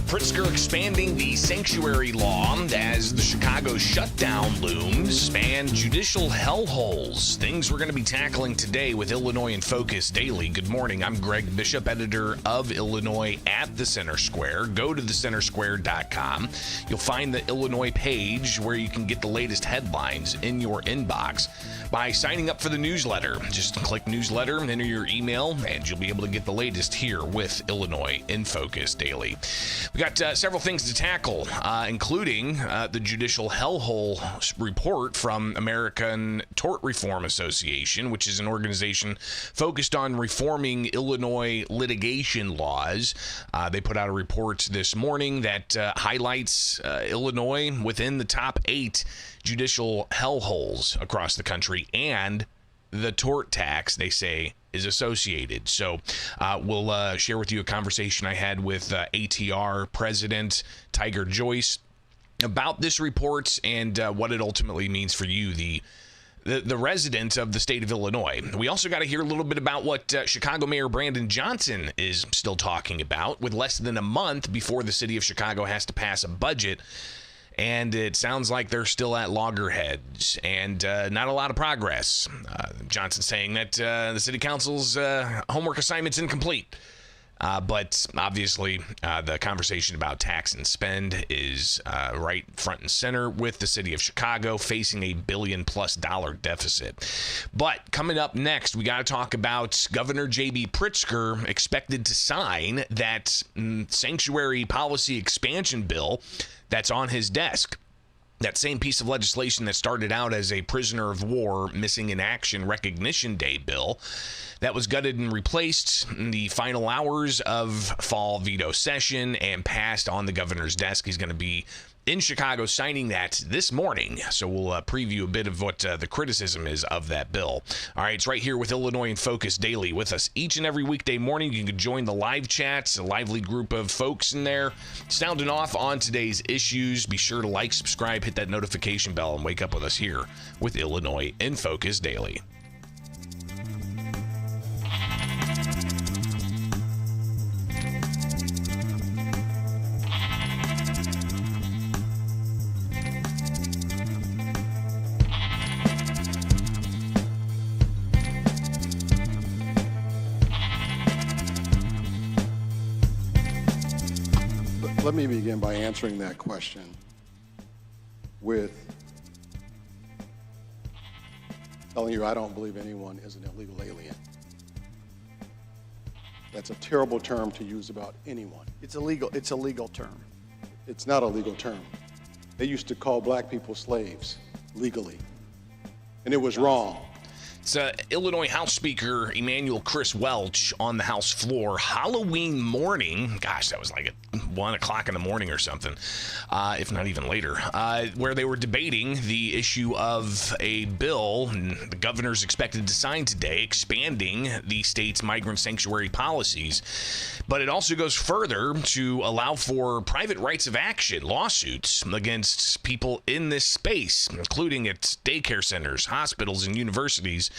Pritzker expanding the sanctuary law as the Chicago shutdown looms, and judicial hellholes. Things we're going to be tackling today with Illinois in Focus Daily. Good morning. I'm Greg Bishop, editor of Illinois at the Center Square. Go to thecentersquare.com. You'll find the Illinois page where you can get the latest headlines in your inbox by signing up for the newsletter. Just click newsletter, enter your email, and you'll be able to get the latest here with Illinois in Focus Daily. We got several things to tackle, including the Judicial Hellhole report from American Tort Reform Association, which is an organization focused on reforming Illinois litigation laws. They put out a report this morning that highlights Illinois within the top 8 judicial hellholes across the country, and the tort tax, they say, is associated. So we'll share with you a conversation I had with ATR President Tiger Joyce about this report and what it ultimately means for you, the resident of the state of Illinois. We also got to hear a little bit about what Chicago Mayor Brandon Johnson is still talking about, with less than a month before the city of Chicago has to pass a budget. And it sounds like they're still at loggerheads and not a lot of progress. Johnson saying that the city council's homework assignment's incomplete. But obviously, the conversation about tax and spend is right front and center with the city of Chicago facing a $1 billion+ deficit. But coming up next, we got to talk about Governor J.B. Pritzker expected to sign that sanctuary policy expansion bill that's on his desk. That same piece of legislation that started out as a prisoner of war missing in action recognition day bill that was gutted and replaced in the final hours of fall veto session and passed on the governor's desk. He's going to be in Chicago signing that this morning. So we'll preview a bit of what the criticism is of that bill. All right, it's right here with Illinois in Focus Daily with us each and every weekday morning. You can join the live chats, a lively group of folks in there sounding off on today's issues. Be sure to like, subscribe, hit that notification bell, and wake up with us here with Illinois in Focus Daily. Let me begin by answering that question with telling you I don't believe anyone is an illegal alien. That's a terrible term to use about anyone. It's a legal term. It's not a legal term. They used to call black people slaves legally, and it was wrong. It's Illinois House Speaker Emanuel Chris Welch on the House floor Halloween morning. Gosh, that was like at 1 o'clock in the morning or something, if not even later, where they were debating the issue of a bill the governor's expected to sign today, expanding the state's migrant sanctuary policies. But it also goes further to allow for private rights of action, lawsuits against people in this space, including at daycare centers, hospitals, and universities.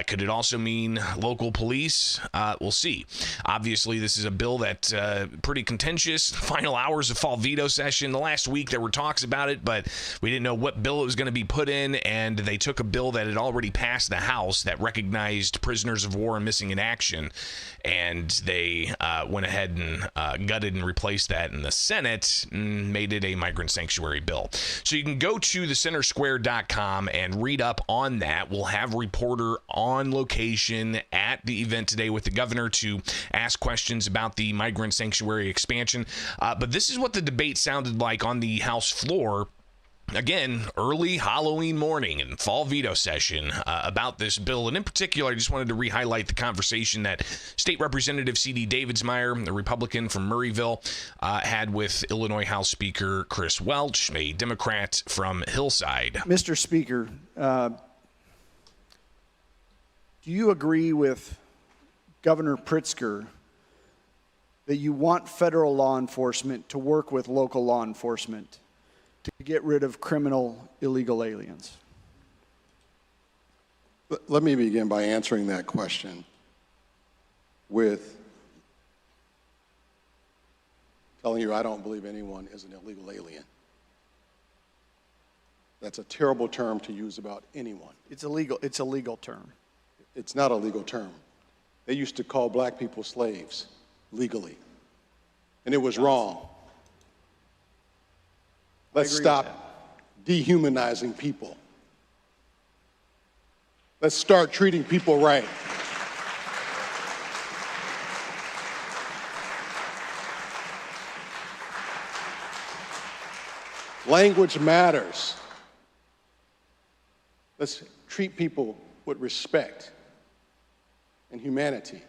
Could it also mean local police? We'll see. Obviously, this is a bill that's pretty contentious contentious final hours of fall veto session. The last week there were talks about it, but we didn't know what bill it was going to be put in, and they took a bill that had already passed the House that recognized prisoners of war and missing in action, and they went ahead and gutted and replaced that in the Senate and made it a migrant sanctuary bill. So you can go to thecentersquare.com and read up on that. We'll have a reporter on location at the event today with the governor to ask questions about the migrant sanctuary expansion. But this is what the debate sounded like on the House floor. Again, early Halloween morning and fall veto session about this bill. And in particular, I just wanted to re-highlight the conversation that State Representative C.D. Davidsmeyer, a Republican from Murrayville, had with Illinois House Speaker Chris Welch, a Democrat from Hillside. Mr. Speaker, do you agree with Governor Pritzker that you want federal law enforcement to work with local law enforcement to get rid of criminal illegal aliens? Let me begin by answering that question with telling you I don't believe anyone is an illegal alien. That's a terrible term to use about anyone. It's a legal term. It's not a legal term. They used to call black people slaves legally, and it was wrong. Let's stop dehumanizing people. Let's start treating people right. Language matters. Let's treat people with respect and humanity.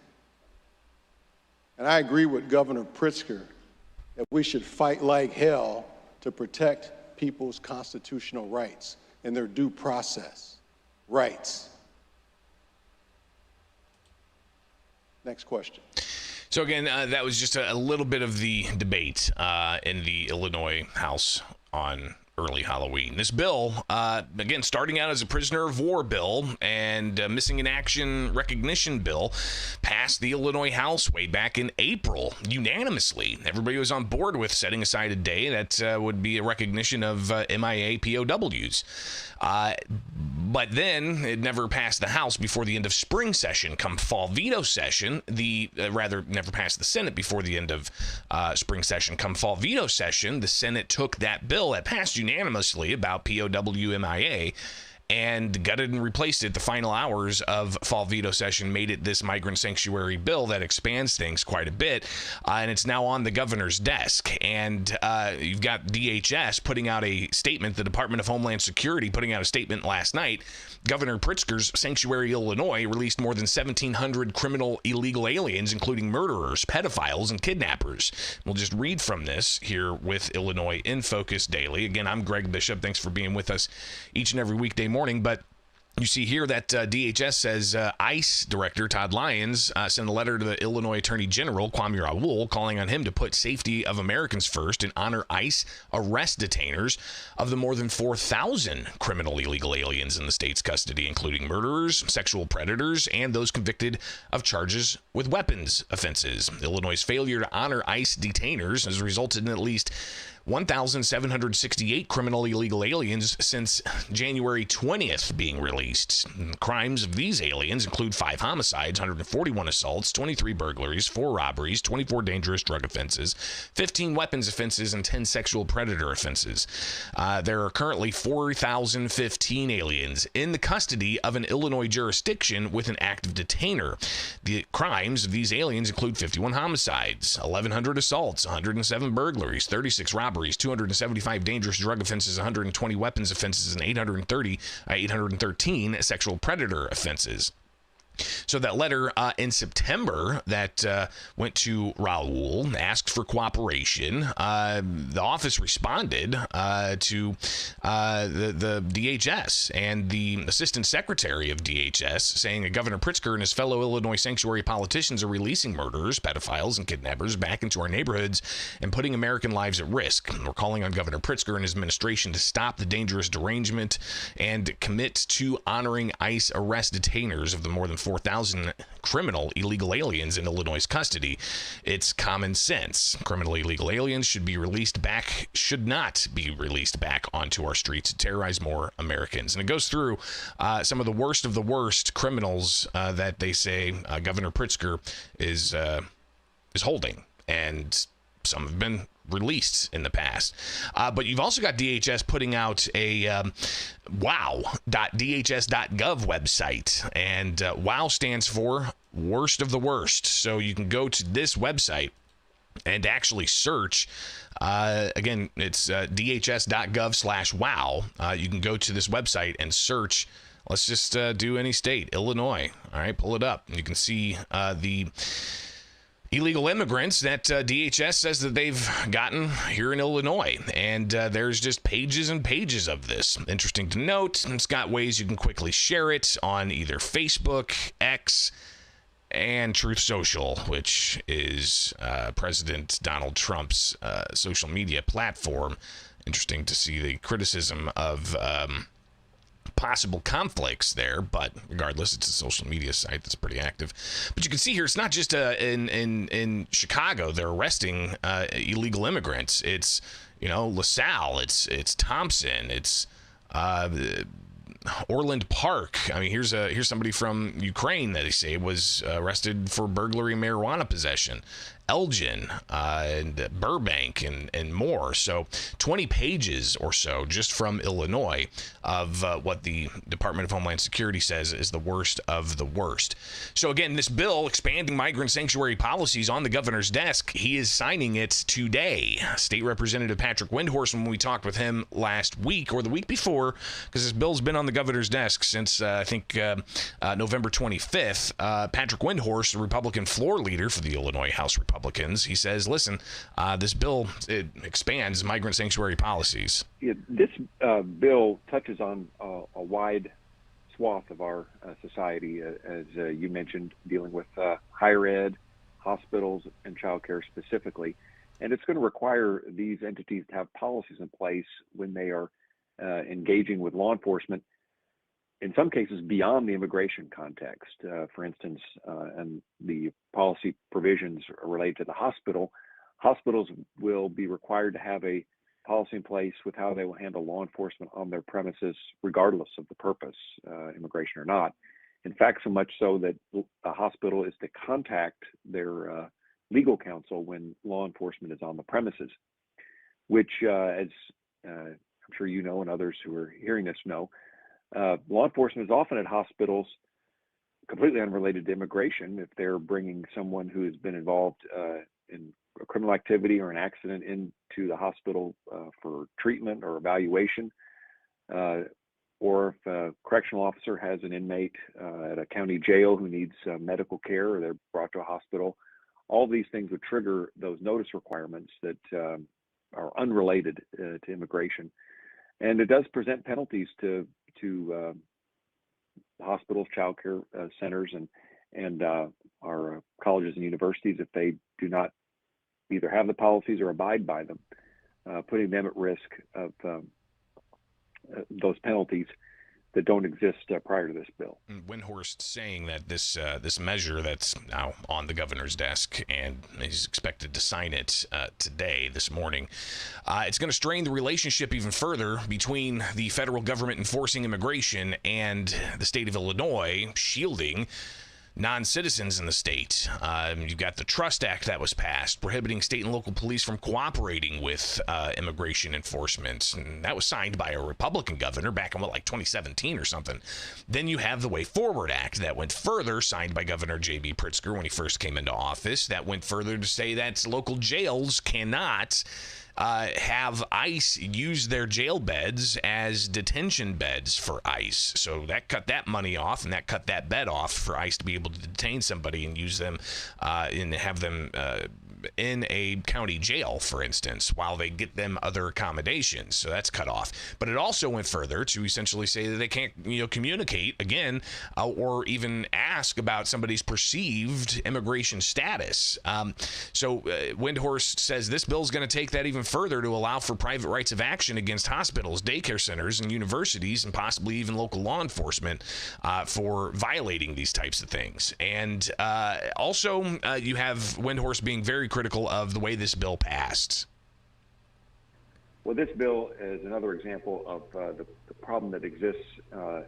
And I agree with Governor Pritzker that we should fight like hell to protect people's constitutional rights and their due process rights. Next question. So again, that was just a little bit of the debate in the Illinois House on early Halloween. This bill, again, starting out as a prisoner of war bill and missing in action recognition bill, passed the Illinois House way back in April unanimously. Everybody was on board with setting aside a day that would be a recognition of MIA POWs. But then it never passed the House before the end of spring session. Come fall veto session, never passed the Senate before the end of spring session. Come fall veto session, the Senate took that bill that passed unanimously about POW MIA and gutted and replaced it. The final hours of fall veto session made it this migrant sanctuary bill that expands things quite a bit, and it's now on the governor's desk. And you've got DHS putting out a statement, the Department of Homeland Security putting out a statement last night. Governor Pritzker's Sanctuary, Illinois, released more than 1,700 criminal illegal aliens, including murderers, pedophiles, and kidnappers. We'll just read from this here with Illinois in Focus Daily. Again, I'm Greg Bishop. Thanks for being with us each and every weekday morning. But you see here that DHS says ICE Director Todd Lyons sent a letter to the Illinois Attorney General, Kwame Raoul, calling on him to put safety of Americans first and honor ICE arrest detainers of the more than 4,000 criminal illegal aliens in the state's custody, including murderers, sexual predators, and those convicted of charges with weapons offenses. Illinois' failure to honor ICE detainers has resulted in at least 1,768 criminal illegal aliens since January 20th being released. Crimes of these aliens include 5 homicides, 141 assaults, 23 burglaries, 4 robberies, 24 dangerous drug offenses, 15 weapons offenses, and 10 sexual predator offenses. There are currently 4,015 aliens in the custody of an Illinois jurisdiction with an active detainer. The crimes of these aliens include 51 homicides, 1,100 assaults, 107 burglaries, 36 robberies, 275 dangerous drug offenses, 120 weapons offenses, and 813 sexual predator offenses. So that letter in September that went to Raoul asked for cooperation. The office responded to the DHS and the assistant secretary of DHS, saying that Governor Pritzker and his fellow Illinois sanctuary politicians are releasing murderers, pedophiles, and kidnappers back into our neighborhoods and putting American lives at risk. We're calling on Governor Pritzker and his administration to stop the dangerous derangement and commit to honoring ICE arrest detainers of the more than 34,000 criminal illegal aliens in Illinois' custody. It's common sense. Criminal illegal aliens should not be released back onto our streets to terrorize more Americans. And it goes through some of the worst criminals that they say Governor Pritzker is holding, and some have been released in the past. But you've also got DHS putting out a wow.dhs.gov website, and WOW stands for worst of the worst. So you can go to this website and actually search. Again, it's dhs.gov/wow. You can go to this website and search. Let's just do any state, Illinois. All right, pull it up. You can see the illegal immigrants that DHS says that they've gotten here in Illinois. And there's just pages and pages of this. Interesting to note, it's got ways you can quickly share it on either Facebook, X, and Truth Social, which is President Donald Trump's social media platform. Interesting to see the criticism of possible conflicts there, but regardless, it's a social media site that's pretty active. But you can see here, it's not just in Chicago they're arresting illegal immigrants. It's LaSalle, it's Thompson, it's Orland Park. I mean, here's somebody from Ukraine that they say was arrested for burglary and marijuana possession. Elgin and Burbank and more. So 20 pages or so just from Illinois of what the Department of Homeland Security says is the worst of the worst. So again, this bill expanding migrant sanctuary policies on the governor's desk, he is signing it today. State Representative Patrick Windhorst, when we talked with him last week or the week before, because this bill's been on the governor's desk since I think November 25th. Patrick Windhorst, the Republican floor leader for the Illinois House Republicans, he says, listen, this bill, it expands migrant sanctuary policies. Yeah, this bill touches on a wide swath of our society, as you mentioned, dealing with higher ed, hospitals, and child care specifically. And it's going to require these entities to have policies in place when they are engaging with law enforcement, in some cases beyond the immigration context. For instance, and the policy provisions related to the hospital, hospitals will be required to have a policy in place with how they will handle law enforcement on their premises, regardless of the purpose, immigration or not. In fact, so much so that a hospital is to contact their legal counsel when law enforcement is on the premises, which, as I'm sure you know and others who are hearing this know, law enforcement is often at hospitals completely unrelated to immigration. If they're bringing someone who has been involved in a criminal activity or an accident into the hospital for treatment or evaluation, or if a correctional officer has an inmate at a county jail who needs medical care, or they're brought to a hospital, all these things would trigger those notice requirements that are unrelated to immigration. And it does present penalties to hospitals, child care centers, and our colleges and universities if they do not either have the policies or abide by them, putting them at risk of those penalties that don't exist prior to this bill. Windhorst saying that this measure that's now on the governor's desk, and he's expected to sign it this morning, it's going to strain the relationship even further between the federal government enforcing immigration and the state of Illinois shielding non-citizens in the state. You've got the Trust Act that was passed, prohibiting state and local police from cooperating with immigration enforcement. And that was signed by a Republican governor back in, 2017 or something. Then you have the Way Forward Act that went further, signed by Governor J.B. Pritzker when he first came into office. That went further to say that local jails cannot have ICE use their jail beds as detention beds for ICE. So that cut that money off, and that cut that bed off for ICE to be able to detain somebody and use them and have them in a county jail, for instance, while they get them other accommodations. So that's cut off. But it also went further to essentially say that they can't, communicate again or even ask about somebody's perceived immigration status. So Windhorst says this bill is going to take that even further to allow for private rights of action against hospitals, daycare centers, and universities, and possibly even local law enforcement for violating these types of things. And also, you have Windhorst being very critical of the way this bill passed. Well, this bill is another example of the problem that exists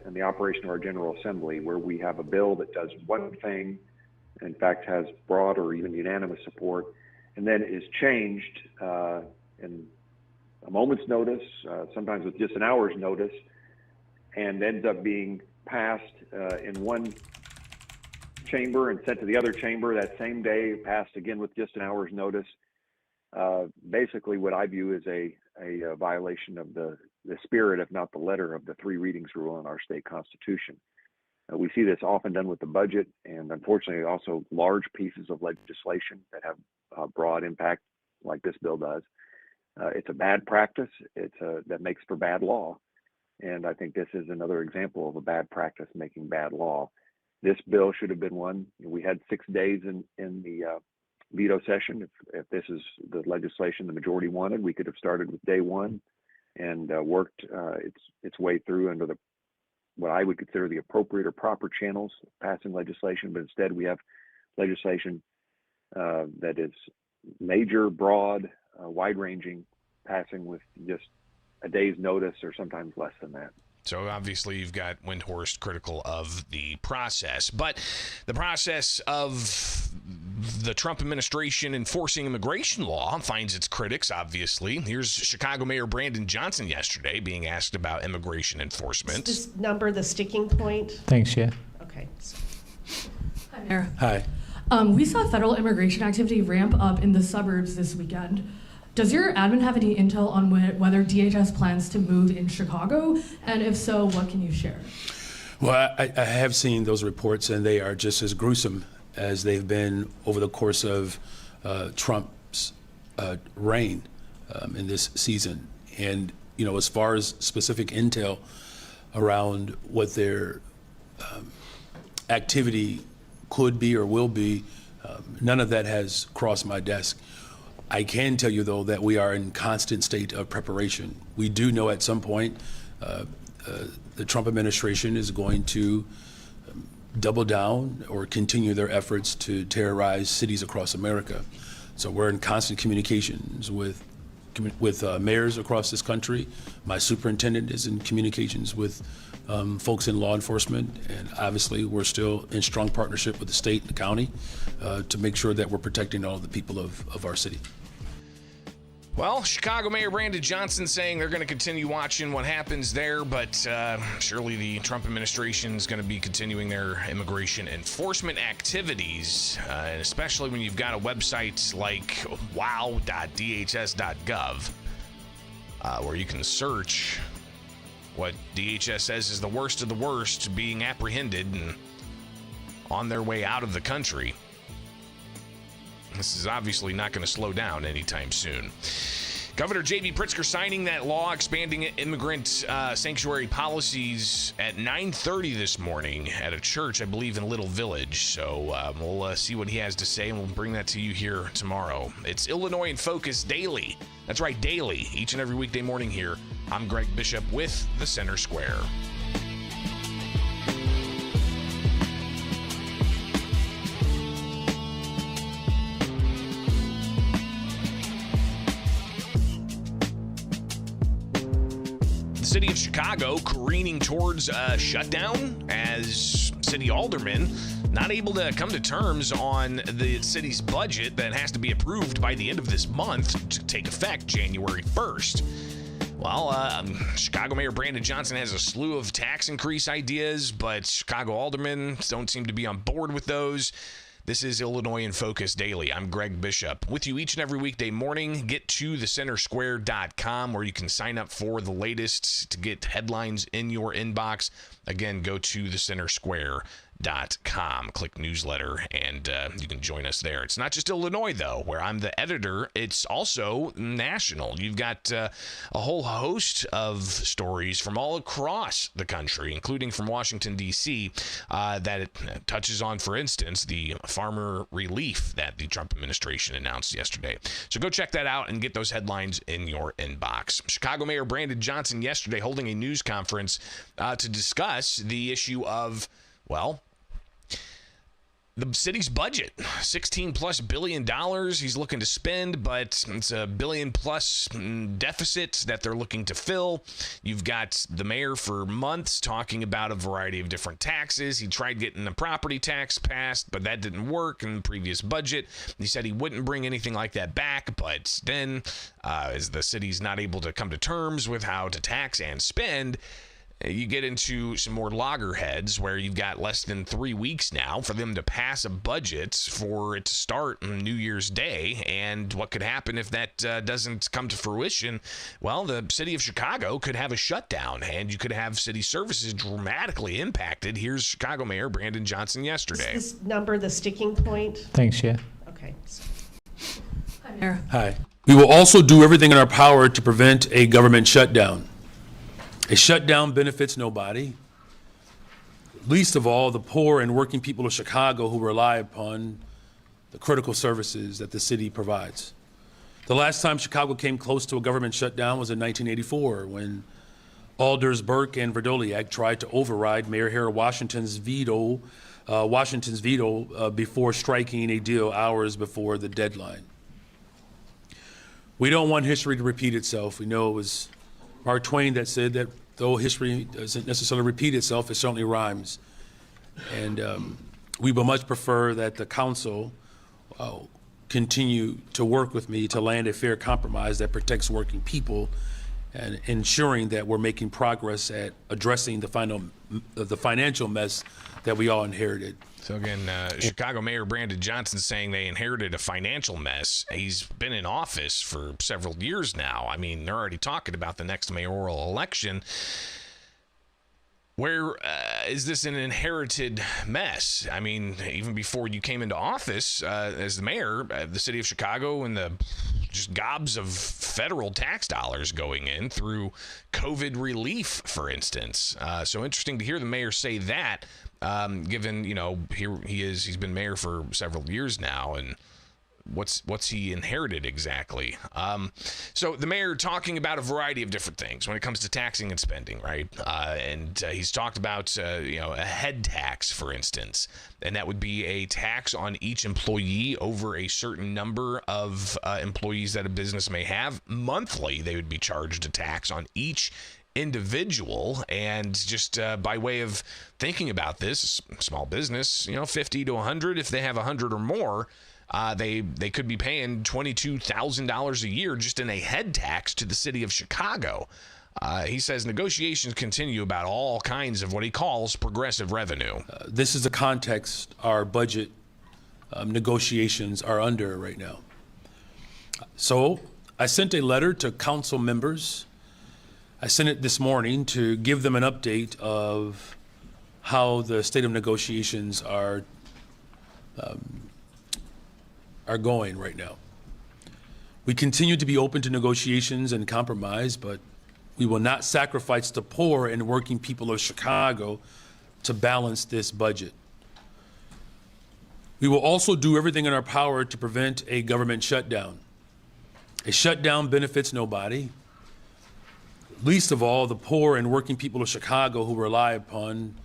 in the operation of our General Assembly, where we have a bill that does one thing, in fact has broad or even unanimous support, and then is changed in a moment's notice, sometimes with just an hour's notice, and ends up being passed in one chamber and sent to the other chamber that same day, passed again with just an hour's notice. Basically, what I view as a violation of the spirit, if not the letter, of the three readings rule in our state constitution. We see this often done with the budget, and unfortunately also large pieces of legislation that have broad impact like this bill does. It's a bad practice. That makes for bad law. And I think this is another example of a bad practice making bad law. This bill should have been one. We had 6 days in the veto session. If this is the legislation the majority wanted, we could have started with day one and worked its way through under what I would consider the appropriate or proper channels of passing legislation. But instead, we have legislation that is major, broad, wide-ranging, passing with just a day's notice or sometimes less than that. So obviously you've got Windhorst critical of the process, but the process of the Trump administration enforcing immigration law finds its critics, obviously. Here's Chicago Mayor Brandon Johnson yesterday being asked about immigration enforcement. Is this number the sticking point? Thanks, yeah. Okay. Hi, Mayor. Hi. We saw federal immigration activity ramp up in the suburbs this weekend. Does your admin have any intel on whether DHS plans to move in Chicago? And if so, what can you share? Well, I have seen those reports, and they are just as gruesome as they've been over the course of Trump's reign in this season. And, as far as specific intel around what their activity could be or will be, none of that has crossed my desk. I can tell you, though, that we are in constant state of preparation. We do know at some point the Trump administration is going to double down or continue their efforts to terrorize cities across America. So we're in constant communications with mayors across this country. My superintendent is in communications with folks in law enforcement, and obviously we're still in strong partnership with the state and the county to make sure that we're protecting all the people of our city. Well, Chicago Mayor Brandon Johnson saying they're going to continue watching what happens there, but surely the Trump administration is going to be continuing their immigration enforcement activities, and especially when you've got a website like wow.dhs.gov, where you can search what DHS says is the worst of the worst being apprehended and on their way out of the country. This is obviously not going to slow down anytime soon. Governor J.B. Pritzker signing that law expanding immigrant sanctuary policies at 9:30 this morning at a church, I believe, in Little Village. So we'll see what he has to say, and we'll bring that to you here tomorrow. It's Illinois in Focus Daily. That's right, daily, each and every weekday morning here. I'm Greg Bishop with the Center Square. City of Chicago careening towards a shutdown as city aldermen not able to come to terms on the city's budget that has to be approved by the end of this month to take effect January 1st. Well, Chicago Mayor Brandon Johnson has a slew of tax increase ideas, but Chicago aldermen don't seem to be on board with those. This is Illinois in Focus Daily. I'm Greg Bishop with you each and every weekday morning. Get to thecentersquare.com where you can sign up for the latest to get headlines in your inbox. Again, go to thecentersquare.com. illinoisinfo.com. Click newsletter, and you can join us there. It's not just Illinois, though, where I'm the editor. It's also national. You've got a whole host of stories from all across the country, including from Washington, D.C., that it touches on, for instance, the farmer relief that the Trump administration announced yesterday. So go check that out and get those headlines in your inbox. Chicago Mayor Brandon Johnson yesterday holding a news conference to discuss the issue of, well, the city's budget, $16+ billion he's looking to spend, but it's a $1 billion+ deficit that they're looking to fill. You've got the mayor for months talking about a variety of different taxes. He tried getting the property tax passed, but that didn't work in the previous budget. He said he wouldn't bring anything like that back, but then as the city's not able to come to terms with how to tax and spend, you get into some more loggerheads where you've got less than 3 weeks now for them to pass a budget for it to start on New Year's Day. And what could happen if that doesn't come to fruition? Well, the city of Chicago could have a shutdown, and you could have city services dramatically impacted. Here's Chicago Mayor Brandon Johnson yesterday. Is this number the sticking point? Thanks, yeah. Okay. Hi, Mayor. Hi. We will also do everything in our power to prevent a government shutdown. A shutdown benefits nobody, least of all the poor and working people of Chicago who rely upon the critical services that the city provides. The last time Chicago came close to a government shutdown was in 1984 when Alders, Burke, and Verdoliak tried to override Mayor Harold Washington's veto before striking a deal hours before the deadline. We don't want history to repeat itself. We know it was Mark Twain that said that though history doesn't necessarily repeat itself, it certainly rhymes. And we would much prefer that the council continue to work with me to land a fair compromise that protects working people and ensuring that we're making progress at addressing the financial mess that we all inherited. So again, Chicago Mayor Brandon Johnson saying they inherited a financial mess. He's been in office for several years now. I mean, they're already talking about the next mayoral election. Where is this an inherited mess? I mean, even before you came into office as the mayor, the city of Chicago and the just gobs of federal tax dollars going in through COVID relief, for instance. So interesting to hear the mayor say that. Given, you know, here he is, he's been mayor for several years now, and what's he inherited exactly? So the mayor talking about a variety of different things when it comes to taxing and spending, right? And he's talked about, a head tax, for instance, and that would be a tax on each employee over a certain number of employees that a business may have. Monthly, they would be charged a tax on each individual. And just by way of thinking about this, small business, 50 to 100, if they have 100 or more, they could be paying $22,000 a year just in a head tax to the city of Chicago. He says negotiations continue about all kinds of what he calls progressive revenue. This is the context our budget negotiations are under right now. So I sent a letter to council members. I sent it this morning to give them an update of how the state of negotiations are going right now. We continue to be open to negotiations and compromise, but we will not sacrifice the poor and working people of Chicago to balance this budget. We will also do everything in our power to prevent a government shutdown. A shutdown benefits nobody, least of all the poor and working people of Chicago who rely upon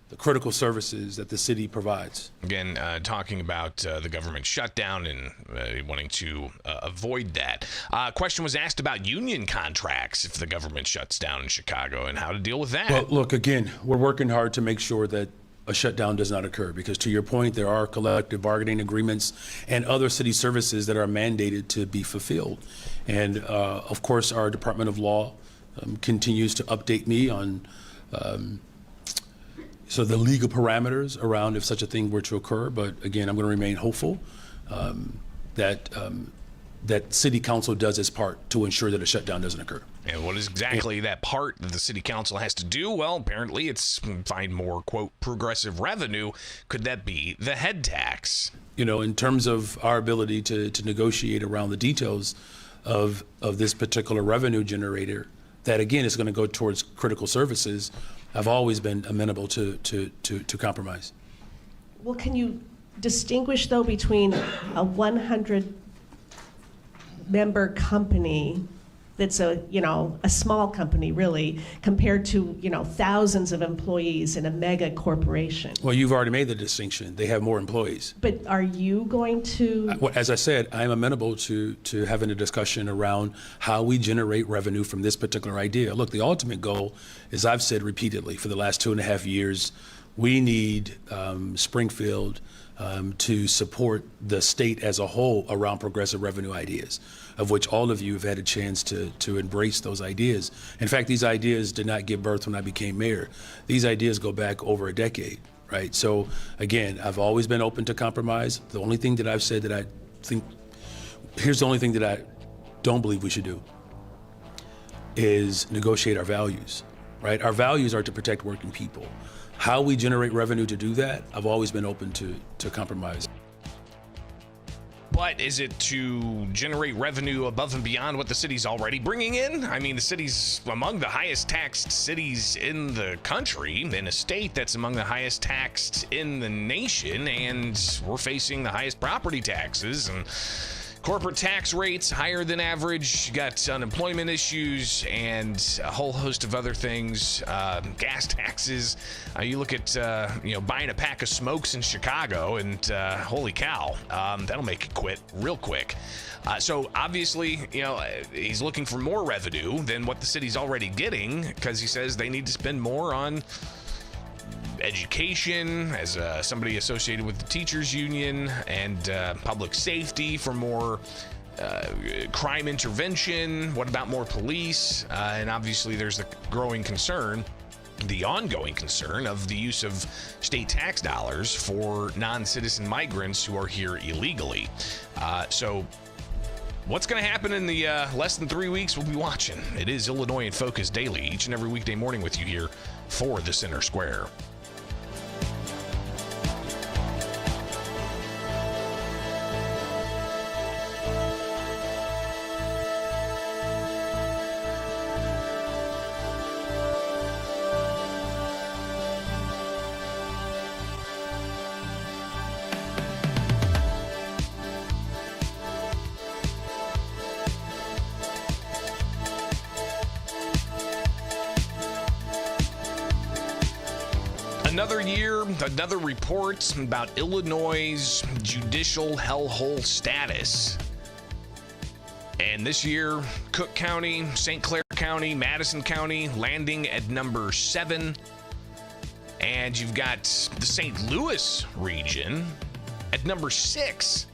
the critical services that the city provides. Again, talking about the government shutdown and wanting to avoid that. Question was asked about union contracts if the government shuts down in Chicago and how to deal with that. Well, look, again, we're working hard to make sure that a shutdown does not occur because, to your point, there are collective bargaining agreements and other city services that are mandated to be fulfilled. And, of course, our Department of Law continues to update me on so the legal parameters around if such a thing were to occur. But again, I'm going to remain hopeful that that city council does its part to ensure that a shutdown doesn't occur. And what is exactly that part that the city council has to do? Well, apparently it's find more, quote, progressive revenue. Could that be the head tax? You know, in terms of our ability to negotiate around the details of this particular revenue generator, that again is going to go towards critical services, I've always been amenable to compromise. Well, can you distinguish, though, between a 100-member company that's a small company, really, compared to, thousands of employees in a mega corporation? Well, you've already made the distinction. They have more employees. But are you going to? Well, as I said, I'm amenable to having a discussion around how we generate revenue from this particular idea. Look, the ultimate goal, as I've said repeatedly for the last 2.5 years, we need Springfield to support the state as a whole around progressive revenue ideas, of which all of you have had a chance to embrace those ideas. In fact, these ideas did not give birth when I became mayor. These ideas go back over a decade, right? So again, I've always been open to compromise. The only thing that I've said that I think, here's the only thing that I don't believe we should do, is negotiate our values, right? Our values are to protect working people. How we generate revenue to do that, I've always been open to compromise. But is it to generate revenue above and beyond what the city's already bringing in? I mean, the city's among the highest taxed cities in the country, in a state that's among the highest taxed in the nation, and we're facing the highest property taxes and corporate tax rates higher than average. You got unemployment issues and a whole host of other things. Gas taxes. You look at buying a pack of smokes in Chicago, and holy cow, that'll make you quit real quick. So obviously, he's looking for more revenue than what the city's already getting, because he says they need to spend more on education, as somebody associated with the teachers union, and public safety for more crime intervention. What about more police? And obviously there's the ongoing concern of the use of state tax dollars for non-citizen migrants who are here illegally. So what's going to happen in the less than 3 weeks? We'll be watching. It is Illinois in Focus Daily, each and every weekday morning with you here for the Center Square. Another year, another report about Illinois' judicial hellhole status. And this year, Cook County, St. Clair County, Madison County landing at number 7. And you've got the St. Louis region at number 6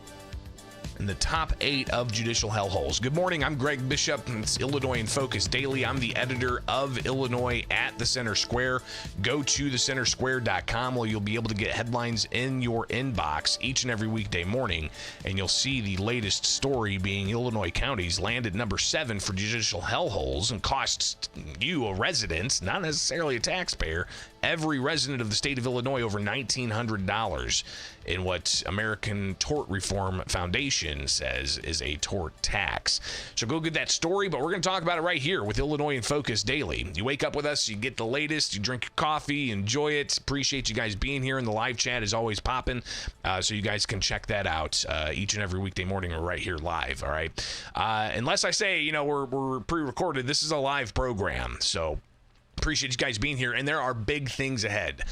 in the top 8 of judicial hellholes. Good morning, I'm Greg Bishop. It's Illinois in Focus Daily. I'm the editor of Illinois at the Center Square. Go to thecentersquare.com where you'll be able to get headlines in your inbox each and every weekday morning, and you'll see the latest story being Illinois counties landed number 7 for judicial hellholes and costs you, a resident, not necessarily a taxpayer, every resident of the state of Illinois over $1,900 in what American Tort Reform Foundation says is a tort tax. So go get that story, but we're going to talk about it right here with Illinois in Focus Daily. You wake up with us, you get the latest, you drink your coffee, enjoy it. Appreciate you guys being here, and the live chat is always popping, so you guys can check that out each and every weekday morning. We're right here live, all right? Unless I say, we're pre-recorded, this is a live program, so appreciate you guys being here, and there are big things ahead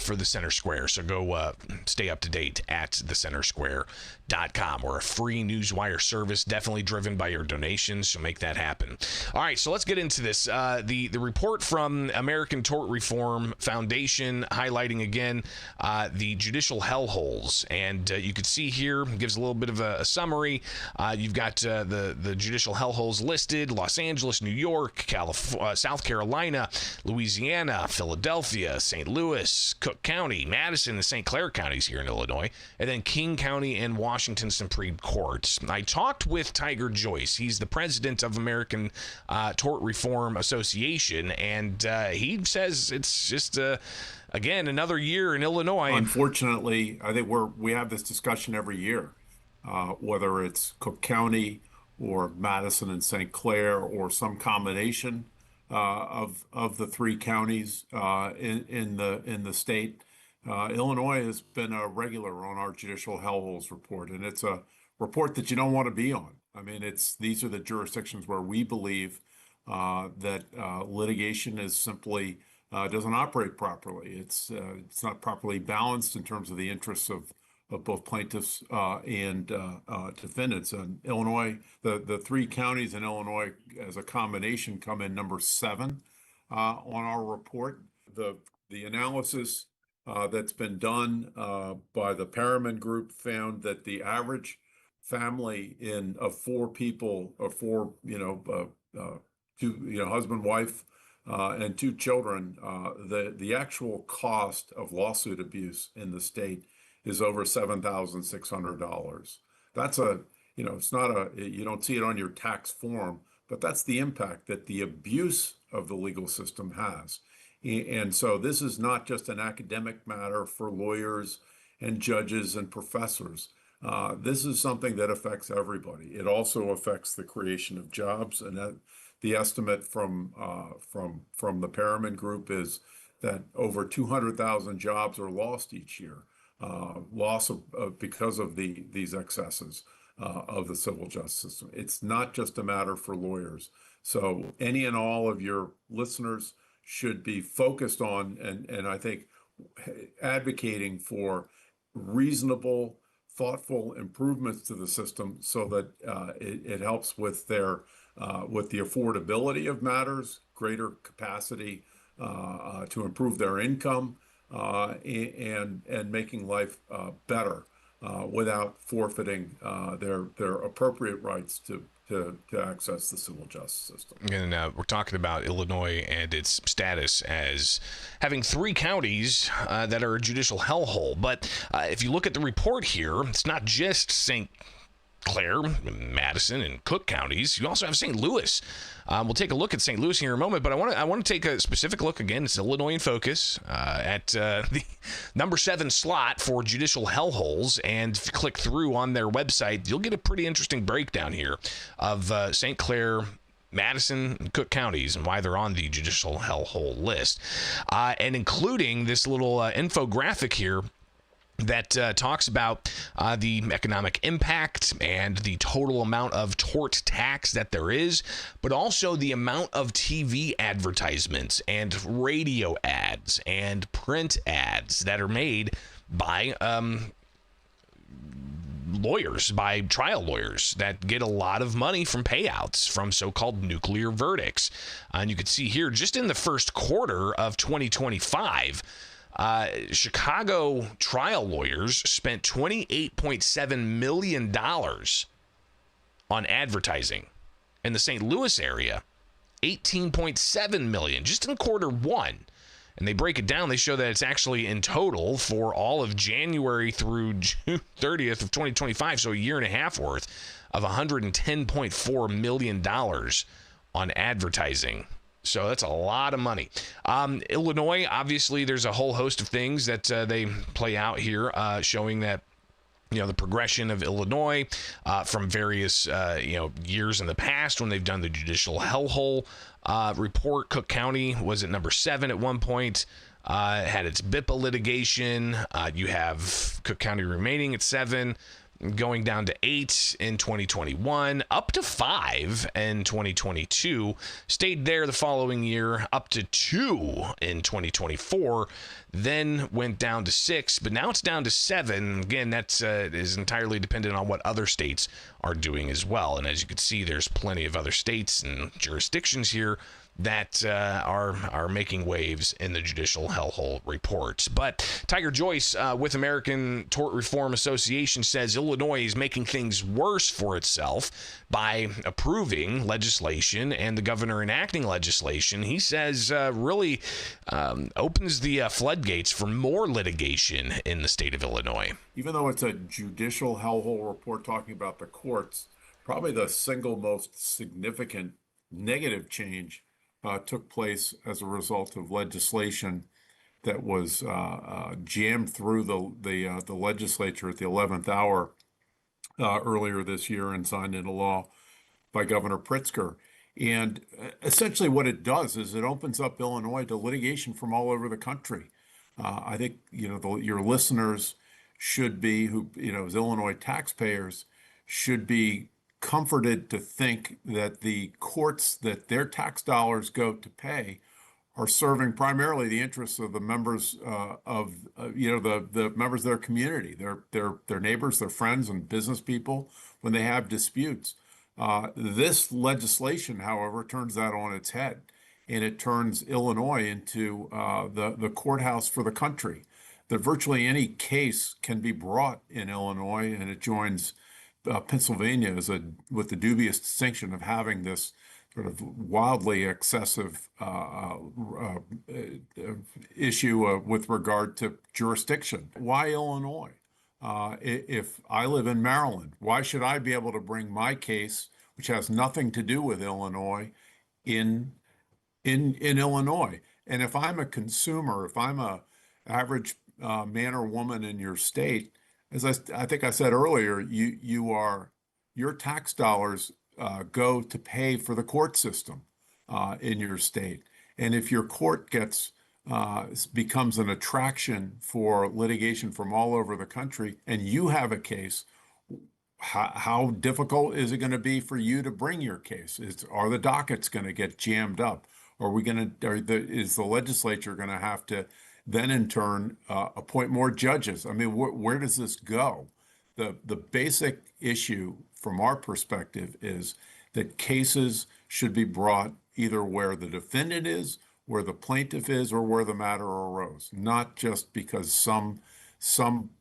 for the Center Square, so go stay up to date at thecentersquare.com. We're a free newswire service, definitely driven by your donations, so make that happen. All right, so let's get into this. The report from American Tort Reform Foundation highlighting again the judicial hellholes, and you can see here, gives a little bit of a summary. You've got the judicial hellholes listed: Los Angeles, New York, South Carolina, Louisiana, Philadelphia, St. Louis, Cook County, Madison, and St. Clair counties here in Illinois, and then King County and Washington Supreme Court. I talked with Tiger Joyce. He's the president of American Tort Reform Association, and he says it's just again, another year in Illinois. Unfortunately, I think we have this discussion every year, whether it's Cook County or Madison and St. Clair or some combination of the three counties in the state. Illinois has been a regular on our Judicial Hellholes report, and it's a report that you don't want to be on. I mean, these are the jurisdictions where we believe that litigation is simply doesn't operate properly. It's not properly balanced in terms of the interests of both plaintiffs and defendants. And Illinois, the three counties in Illinois as a combination come in number 7 on our report. The analysis that's been done by the Perriman Group found that the average family of 4 people, or 4, two, husband, wife, and 2 children, the actual cost of lawsuit abuse in the state is over $7,600. That's it's not you don't see it on your tax form, but that's the impact that the abuse of the legal system has. And so this is not just an academic matter for lawyers and judges and professors. This is something that affects everybody. It also affects the creation of jobs, and the estimate from the Perriman Group is that over 200,000 jobs are lost each year, because of these excesses of the civil justice system. It's not just a matter for lawyers. So any and all of your listeners should be focused on, and I think advocating for reasonable, thoughtful improvements to the system so that it helps with the affordability of matters, greater capacity to improve their income, and making life better without forfeiting their appropriate rights to access the civil justice system. And we're talking about Illinois and its status as having 3 counties that are a judicial hellhole. But if you look at the report here, it's not just St. Clair, Madison, and Cook counties. You also have St. Louis. We'll take a look at St. Louis here in a moment, but I want to take a specific look again. It's Illinois in focus at the number 7 slot for judicial hellholes, and if you click through on their website, you'll get a pretty interesting breakdown here of St. Clair, Madison, and Cook counties and why they're on the judicial hellhole list, and including this little infographic here that talks about the economic impact and the total amount of tort tax that there is, but also the amount of TV advertisements and radio ads and print ads that are made by lawyers, by trial lawyers that get a lot of money from payouts from so-called nuclear verdicts. And you can see here, just in the first quarter of 2025, Chicago trial lawyers spent $28.7 million on advertising. In the St. Louis area, $18.7 million just in quarter 1. And they break it down. They show that it's actually in total for all of January through June 30th of 2025, so a year and a half worth of $110.4 million on advertising. So that's a lot of money. Illinois, obviously, there's a whole host of things that they play out here, showing that the progression of Illinois from various years in the past when they've done the judicial hellhole report. Cook County was at number 7 at one point. Had its BIPA litigation. You have Cook County remaining at 7. Going down to 8 in 2021, up to 5 in 2022, stayed there the following year, up to 2 in 2024, then went down to 6, but now it's down to 7. Again, that is entirely dependent on what other states are doing as well. And as you can see, there's plenty of other states and jurisdictions here that are making waves in the Judicial Hellhole report. But Tiger Joyce with American Tort Reform Association says Illinois is making things worse for itself by approving legislation and the governor enacting legislation. He says really opens the floodgates for more litigation in the state of Illinois. Even though it's a judicial hellhole report talking about the courts, probably the single most significant negative change took place as a result of legislation that was jammed through the legislature at the 11th hour earlier this year and signed into law by Governor Pritzker. And essentially what it does is it opens up Illinois to litigation from all over the country. I think, your listeners should be, as Illinois taxpayers, should be comforted to think that the courts that their tax dollars go to pay are serving primarily the interests of the members the members of their community, their neighbors, their friends, and business people when they have disputes. This legislation, however, turns that on its head, and it turns Illinois into the courthouse for the country. That virtually any case can be brought in Illinois, and it joins Pennsylvania with the dubious distinction of having this sort of wildly excessive issue with regard to jurisdiction. Why Illinois? If I live in Maryland, why should I be able to bring my case, which has nothing to do with Illinois, in Illinois? And if I'm a consumer, if I'm a average man or woman in your state, as I think I said earlier, your tax dollars go to pay for the court system in your state. And if your court becomes an attraction for litigation from all over the country, and you have a case, how difficult is it going to be for you to bring your case? Are the dockets going to get jammed up? Is the legislature going to have to then in turn appoint more judges? I mean, where does this go? The basic issue from our perspective is that cases should be brought either where the defendant is, where the plaintiff is, or where the matter arose, not just because some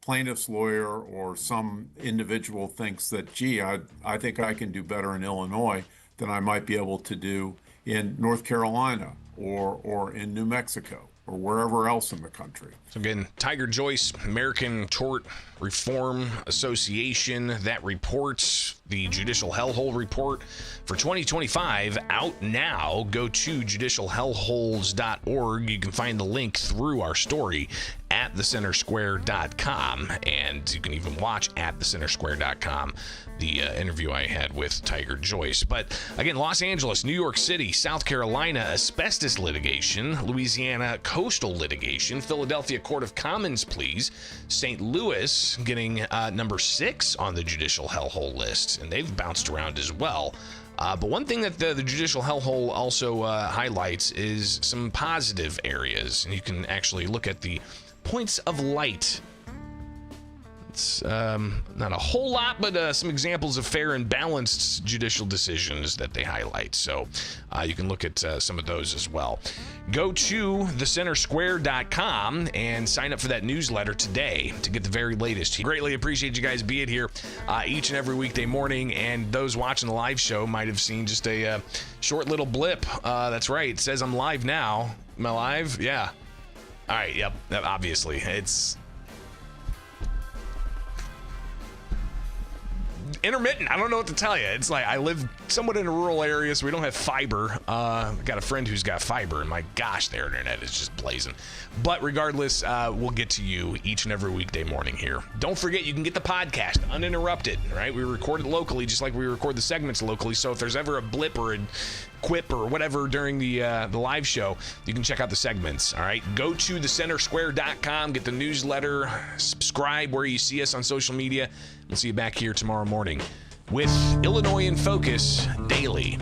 plaintiff's lawyer or some individual thinks that, gee, I think I can do better in Illinois than I might be able to do in North Carolina or in New Mexico or wherever else in the country. So again, Tiger Joyce, American Tort Reform Association, that report, the Judicial Hellhole report for 2025, out now. Go to judicialhellholes.org. You can find the link through our story at thecentersquare.com, and you can even watch at thecentersquare.com the interview I had with Tiger Joyce. But again, Los Angeles, New York City, South Carolina, asbestos litigation, Louisiana, coastal litigation, Philadelphia Court of Commons pleas, St. Louis getting number 6 on the Judicial Hellhole list, and they've bounced around as well. But one thing that the Judicial Hellhole also highlights is some positive areas, and you can actually look at the points of light. It's not a whole lot, but some examples of fair and balanced judicial decisions that they highlight. So you can look at some of those as well. Go to thecentersquare.com and sign up for that newsletter today to get the very latest. Greatly appreciate you guys being here each and every weekday morning. And those watching the live show might have seen just a short little blip. That's right. It says I'm live now. Am I live? Yeah. All right. Yep. Obviously. It's intermittent. I don't know what to tell you. It's like I live somewhat in a rural area, so we don't have fiber. Got a friend who's got fiber, and my gosh, their internet is just blazing. But regardless, we'll get to you each and every weekday morning here. Don't forget, you can get the podcast uninterrupted, right? We record it locally, just like we record the segments locally. So if there's ever a blip or a quip or whatever during the live show, you can check out the segments. All right, go to thecentersquare.com, get the newsletter, subscribe where you see us on social media. We'll see you back here tomorrow morning with Illinois in Focus Daily.